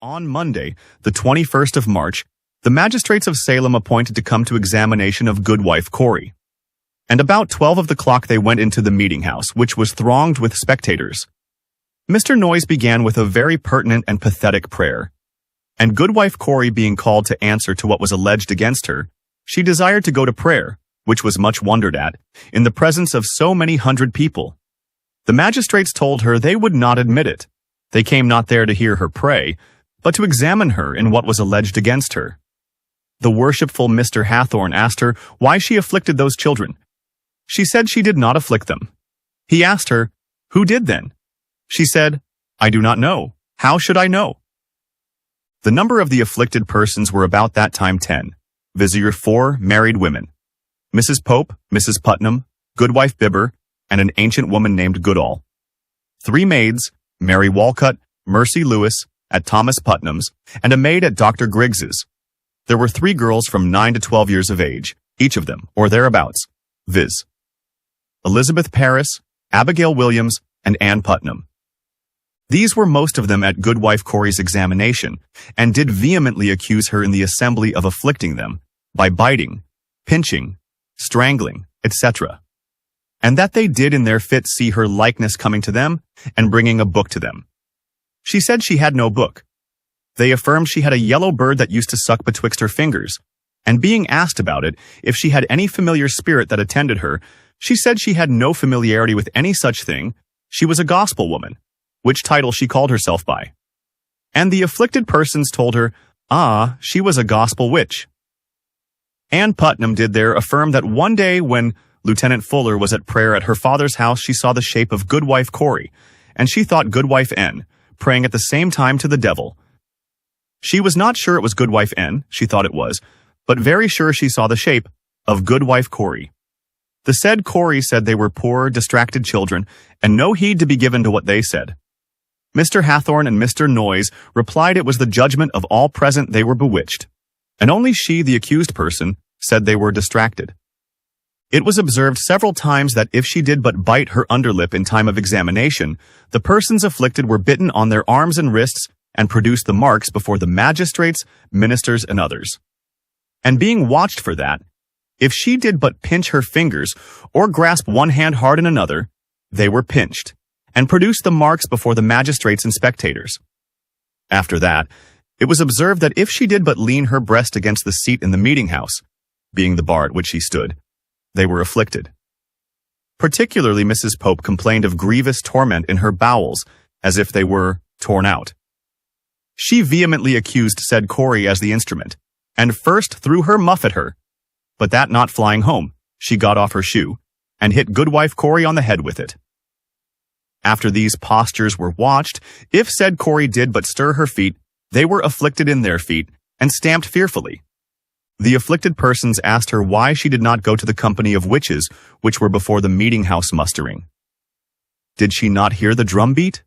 On Monday, the 21st of March, the magistrates of Salem appointed to come to examination of Goodwife Corey. And about 12 of the clock they went into the meeting house, which was thronged with spectators. Mr. Noyes began with a very pertinent and pathetic prayer. And Goodwife Corey being called to answer to what was alleged against her, she desired to go to prayer, which was much wondered at, in the presence of so many hundred people. The magistrates told her they would not admit it. They came not there to hear her pray, but to examine her in what was alleged against her. The worshipful Mr. Hathorne asked her why she afflicted those children. She said she did not afflict them. He asked her, "Who did then?" She said, "I do not know. How should I know?" The number of the afflicted persons were about that time 10, viz. 4 married women, Mrs. Pope, Mrs. Putnam, Goodwife Bibber, and an ancient woman named Goodall. 3 maids, Mary Walcott, Mercy Lewis, at Thomas Putnam's, and a maid at Dr. Griggs's. There were 3 girls from 9 to 12 years of age, each of them, or thereabouts, viz. Elizabeth Parris, Abigail Williams, and Ann Putnam. These were most of them at Goodwife Corey's examination, and did vehemently accuse her in the assembly of afflicting them, by biting, pinching, strangling, etc., and that they did in their fit see her likeness coming to them, and bringing a book to them. She said she had no book. They affirmed she had a yellow bird that used to suck betwixt her fingers, and being asked about it, if she had any familiar spirit that attended her, she said she had no familiarity with any such thing, she was a gospel woman, which title she called herself by. And the afflicted persons told her, she was a gospel witch. Ann Putnam did there affirm that one day when Lieutenant Fuller was at prayer at her father's house, she saw the shape of Goodwife Corey, and she thought Goodwife N, praying at the same time to the devil. She was not sure it was Goodwife N, she thought it was, but very sure she saw the shape of Goodwife Corey. The said Corey said they were poor, distracted children, and no heed to be given to what they said. Mr. Hathorne and Mr. Noyes replied it was the judgment of all present they were bewitched, and only she, the accused person, said they were distracted. It was observed several times that if she did but bite her underlip in time of examination, the persons afflicted were bitten on their arms and wrists and produced the marks before the magistrates, ministers, and others. And being watched for that, if she did but pinch her fingers or grasp one hand hard in another, they were pinched, and produced the marks before the magistrates and spectators. After that, it was observed that if she did but lean her breast against the seat in the meeting house, being the bar at which she stood, they were afflicted. Particularly Mrs. Pope complained of grievous torment in her bowels, as if they were torn out. She vehemently accused said Corey as the instrument, and first threw her muff at her, but that not flying home, she got off her shoe, and hit Goodwife Corey on the head with it. After these postures were watched, if said Corey did but stir her feet, they were afflicted in their feet, and stamped fearfully. The afflicted persons asked her why she did not go to the company of witches which were before the meeting-house mustering. Did she not hear the drum beat?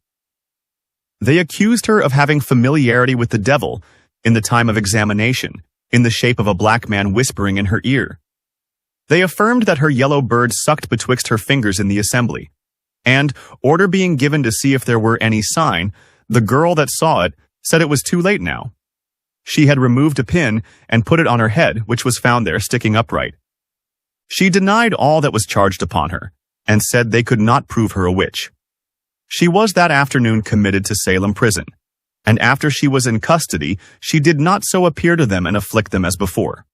They accused her of having familiarity with the devil in the time of examination, in the shape of a black man whispering in her ear. They affirmed that her yellow bird sucked betwixt her fingers in the assembly, and, order being given to see if there were any sign, the girl that saw it said it was too late now. She had removed a pin and put it on her head, which was found there sticking upright. She denied all that was charged upon her, and said they could not prove her a witch. She was that afternoon committed to Salem prison, and after she was in custody, she did not so appear to them and afflict them as before.